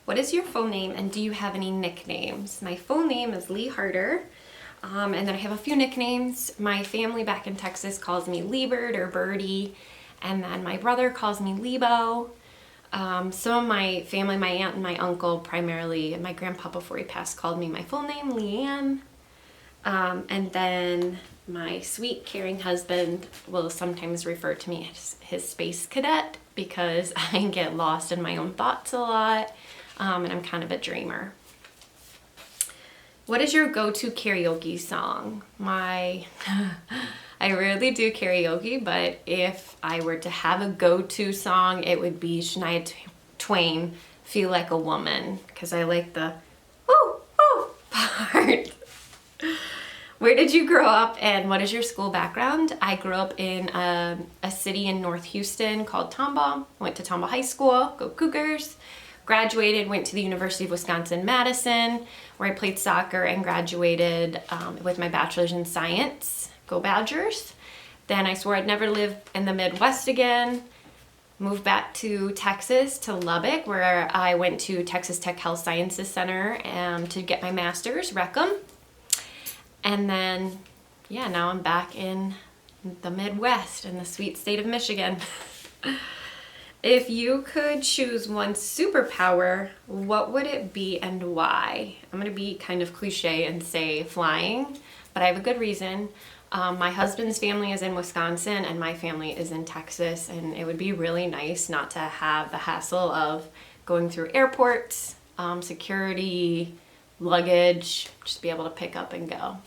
What is your full name and do you have any nicknames? My full name is Lee Harder. And then I have a few nicknames. My family back in Texas calls me Liebird or Birdie. And then my brother calls me Lebo. Some of my family, my aunt and my uncle primarily, and my grandpa before he passed called me my full name, Leanne. And then my sweet, caring husband will sometimes refer to me as his space cadet because I get lost in my own thoughts a lot, and I'm kind of a dreamer. What is your go-to karaoke song? I rarely do karaoke, but if I were to have a go-to song, it would be Shania Twain, Feel Like a Woman, because I like the woo, woo part. Where did you grow up and what is your school background? I grew up in a city in North Houston called Tomball. Went to Tomball High School, go Cougars. Graduated, went to the University of Wisconsin-Madison, where I played soccer and graduated with my bachelor's in science. Go Badgers. Then I swore I'd never live in the Midwest again. Moved back to Texas, to Lubbock, where I went to Texas Tech Health Sciences Center to get my master's, Recum. And then, yeah, now I'm back in the Midwest in the sweet state of Michigan. If you could choose one superpower, what would it be and why? I'm going to be kind of cliche and say flying, but I have a good reason. My husband's family is in Wisconsin and my family is in Texas, and it would be really nice not to have the hassle of going through airports, security, luggage, just be able to pick up and go.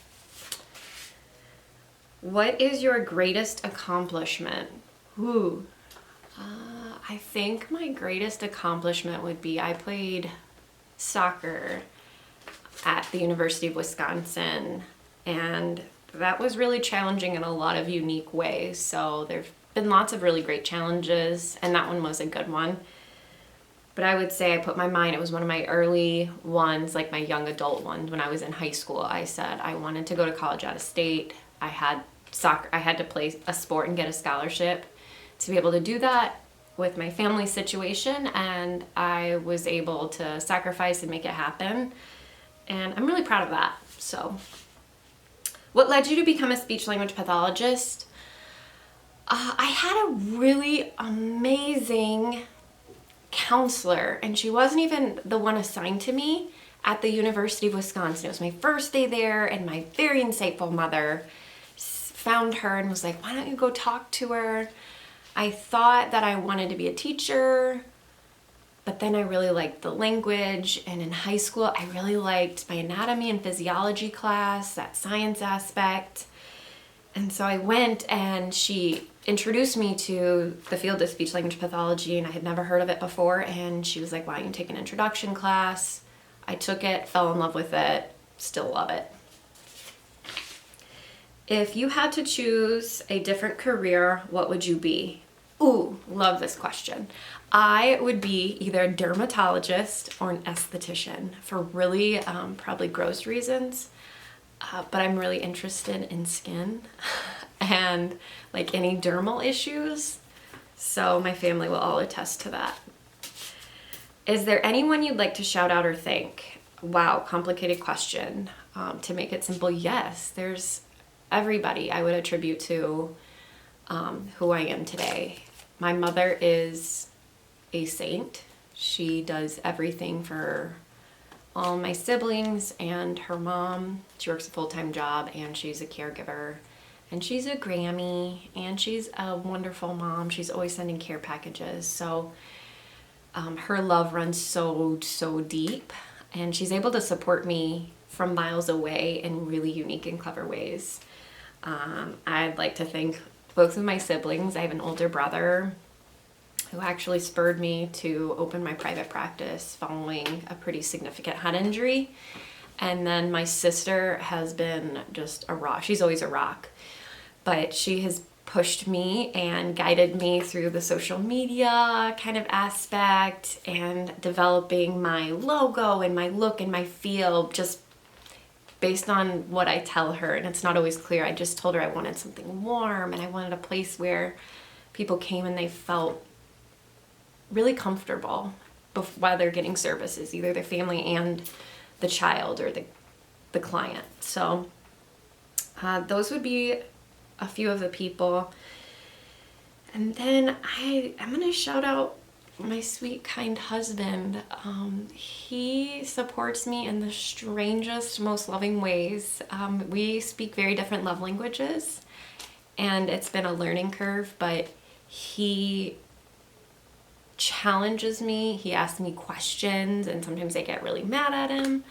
What is your greatest accomplishment? Ooh. I think my greatest accomplishment would be I played soccer at the University of Wisconsin, and that was really challenging in a lot of unique ways. So there've been lots of really great challenges, and that one was a good one. But I would say I put my mind, it was one of my early ones, like my young adult ones. When I was in high school, I said I wanted to go to college out of state. I had to play a sport and get a scholarship to be able to do that with my family situation, and I was able to sacrifice and make it happen, and I'm really proud of that. So what led you to become a speech language pathologist? I had a really amazing counselor, and she wasn't even the one assigned to me at the University of Wisconsin. It was my first day there, and my very insightful mother found her and was like, why don't you go talk to her? I thought that I wanted to be a teacher, but then I really liked the language, and in high school I really liked my anatomy and physiology class, that science aspect. And so I went, and she introduced me to the field of speech language pathology, and I had never heard of it before, and she was like, why don't you take an introduction class? I took it, fell in love with it, still love it. If you had to choose a different career, what would you be? Ooh, love this question. I would be either a dermatologist or an esthetician for really probably gross reasons, but I'm really interested in skin and like any dermal issues, so my family will all attest to that. Is there anyone you'd like to shout out or thank? Wow, complicated question. To make it simple, yes, there's everybody I would attribute to who I am today. My mother is a saint. She does everything for all my siblings and her mom. She works a full-time job and she's a caregiver, and she's a Grammy, and she's a wonderful mom. She's always sending care packages. So her love runs so deep, and she's able to support me from miles away in really unique and clever ways. I'd like to thank both of my siblings. I have an older brother who actually spurred me to open my private practice following a pretty significant head injury. And then my sister has been just a rock. She's always a rock, but she has pushed me and guided me through the social media kind of aspect and developing my logo and my look and my feel just based on what I tell her. And it's not always clear. I just told her I wanted something warm, and I wanted a place where people came and they felt really comfortable. while they're getting services, either their family and the child or the client. So those would be a few of the people. And then I'm going to shout out my sweet, kind husband. He supports me in the strangest, most loving ways. We speak very different love languages, and it's been a learning curve, but he challenges me. He asks me questions, and sometimes I get really mad at him,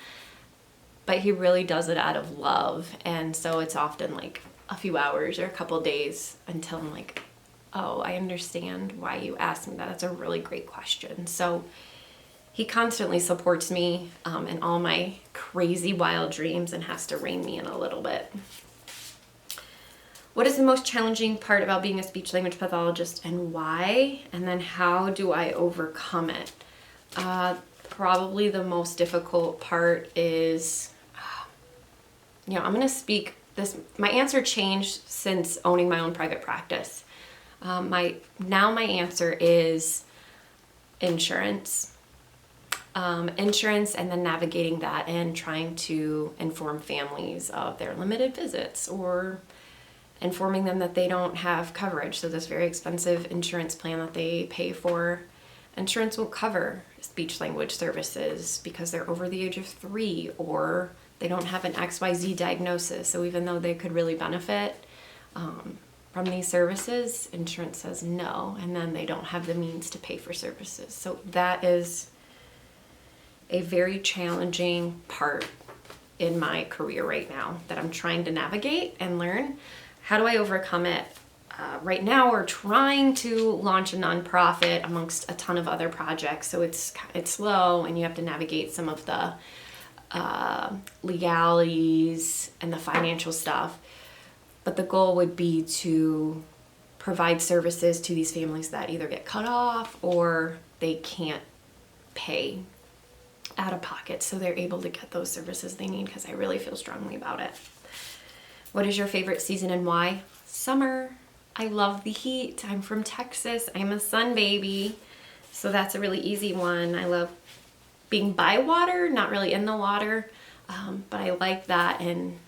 but he really does it out of love. And so it's often like a few hours or a couple days until I'm like, oh, I understand why you asked me that. That's a really great question. So he constantly supports me in all my crazy wild dreams and has to rein me in a little bit. What is the most challenging part about being a speech language pathologist and why? And then how do I overcome it? Probably the most difficult part is, I'm going to speak this. My answer changed since owning my own private practice. My answer is insurance. Insurance, and then navigating that and trying to inform families of their limited visits or informing them that they don't have coverage. So this very expensive insurance plan that they pay for, insurance won't cover speech language services because they're over the age of 3 or they don't have an XYZ diagnosis. So even though they could really benefit from these services, insurance says no, and then they don't have the means to pay for services. So that is a very challenging part in my career right now that I'm trying to navigate and learn. How do I overcome it? Right now we're trying to launch a nonprofit amongst a ton of other projects, so it's slow and you have to navigate some of the legalities and the financial stuff. But the goal would be to provide services to these families that either get cut off or they can't pay out of pocket, so they're able to get those services they need, because I really feel strongly about it. What is your favorite season and why? Summer. I love the heat. I'm from Texas. I'm a sun baby, so that's a really easy one. I love being by water, not really in the water, but I like that and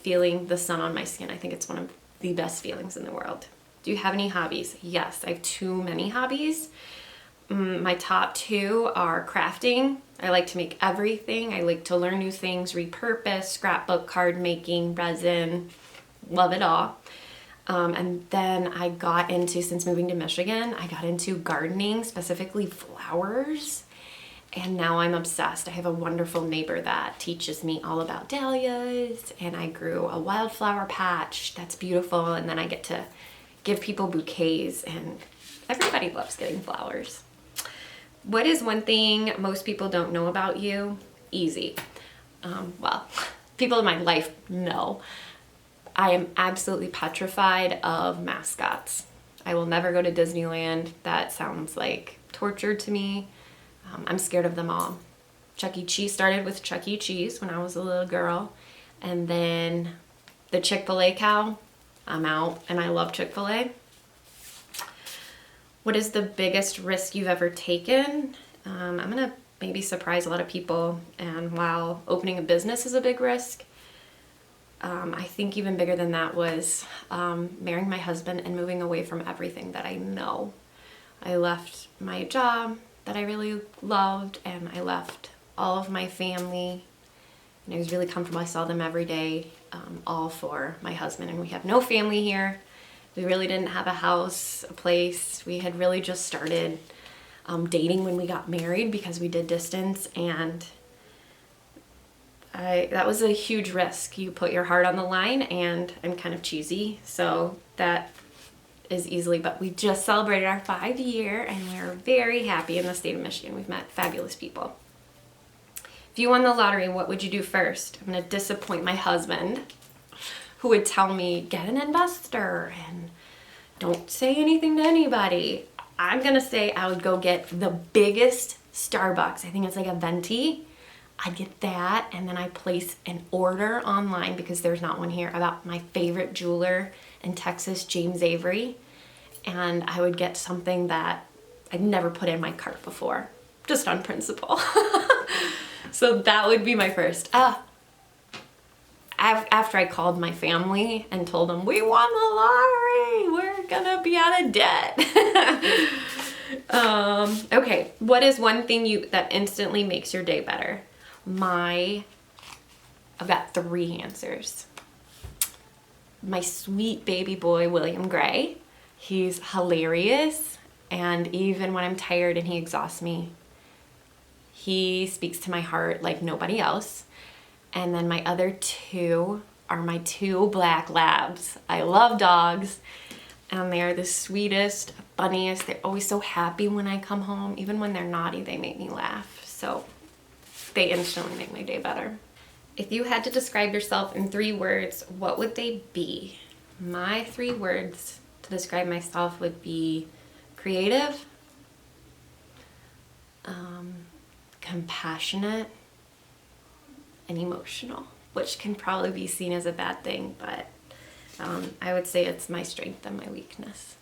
feeling the sun on my skin. I think it's one of the best feelings in the world. Do you have any hobbies? Yes, I have too many hobbies. My top 2 are crafting. I like to make everything. I like to learn new things, repurpose, scrapbook, card making, resin, love it all. And then I got into, since moving to Michigan, I got into gardening, specifically flowers. And now I'm obsessed. I have a wonderful neighbor that teaches me all about dahlias, and I grew a wildflower patch that's beautiful, and then I get to give people bouquets, and everybody loves getting flowers. What is one thing most people don't know about you? Easy. Well, people in my life know. I am absolutely petrified of mascots. I will never go to Disneyland. That sounds like torture to me. I'm scared of them all. Chuck E. Cheese started with Chuck E. Cheese when I was a little girl. And then the Chick-fil-A cow, I'm out, and I love Chick-fil-A. What is the biggest risk you've ever taken? I'm going to maybe surprise a lot of people. And while opening a business is a big risk, I think even bigger than that was marrying my husband and moving away from everything that I know. I left my job that I really loved, and I left all of my family, and I was really comfortable. I saw them every day, all for my husband, and we have no family here. We really didn't have a house, a place. We had really just started dating when we got married because we did distance, and that was a huge risk. You put your heart on the line, and I'm kind of cheesy, so that is easily, but we just celebrated our 5-year, and we're very happy in the state of Michigan. We've met fabulous people. If you won the lottery, what would you do first? I'm going to disappoint my husband, who would tell me, get an investor and don't say anything to anybody. I'm going to say I would go get the biggest Starbucks. I think it's like a venti. I'd get that, and then I place an order online, because there's not one here, about my favorite jeweler in Texas, James Avery, and I would get something that I'd never put in my cart before. just on principle. So that would be my first. After I called my family and told them, we won the lottery, we're gonna be out of debt. Okay, what is one thing that instantly makes your day better? I've got 3 answers. My sweet baby boy, William Gray. He's hilarious, and even when I'm tired and he exhausts me, he speaks to my heart like nobody else. And then my other 2 are my 2 black labs. I love dogs, and they're the sweetest, funniest. They're always so happy when I come home. Even when they're naughty, they make me laugh. So they instantly make my day better. If you had to describe yourself in 3 words, what would they be? My 3 words to describe myself would be creative, compassionate, and emotional, which can probably be seen as a bad thing, but I would say it's my strength and my weakness.